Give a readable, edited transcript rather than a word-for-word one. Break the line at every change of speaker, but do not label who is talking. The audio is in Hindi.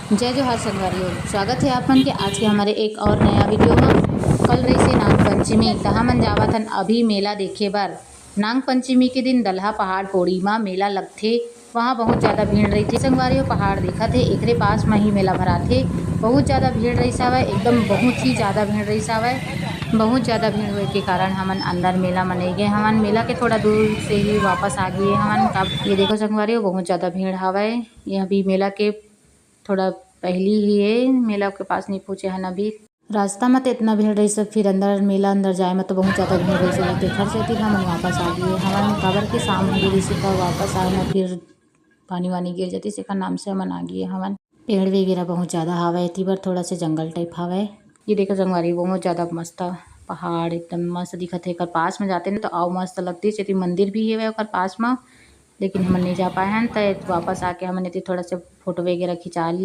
जय जोहार संगवारियों, स्वागत है आपमन के आज के हमारे एक और नया वीडियो में। कल रही से नाग पंचमी तहा मन जावत हन अभी मेला देखे बर। नाग पंचमी के दिन दलहा पहाड़ पोड़ी में मेला लगथे। वहाँ बहुत ज़्यादा भीड़ रही थे संगवारियों। पहाड़ देखा थे एकरे पास में ही मेला भरा थे। बहुत ज़्यादा भीड़ रही सावय, एकदम बहुत ही ज़्यादा भीड़ रही सावय। बहुत ज़्यादा भीड़ होए के कारण हमन अंदर मेला में नहीं गए। हमन मेला के थोड़ा दूर से ही वापस आ गए हमन। कब ये देखो संगवारियों, बहुत ज़्यादा भीड़ हवय। ये अभी मेला के थोड़ा पहली ही है, मेला के पास नहीं पहुँचे हन अभी। रास्ता में तो इतना भीड़ रही सब, फिर अंदर मेला अंदर जाए में तो बहुत ज़्यादा भीड़ रही सब। देखर से फिर हमन वापस आ गए। हमन काबर के शाम हो गई से वापस आए ना, फिर पानी वानी गिर जाती से नाम से हमन आ गए हमन। पेड़ वगैरह बहुत ज़्यादा हवय, थी बर थोड़ा सा जंगल टाइप हवय। ये देखो संगवारी बहुत ज़्यादा मस्त पहाड़ एकदम मस्त दिखत है। एकर पास में जाते ना तो और मस्त लगती है। मंदिर भी है ओकर पास में, लेकिन हमन नहीं जा पाए हैं तो वापस आके हमन थोड़ा सा फोटो वगैरह खिंचा लिए।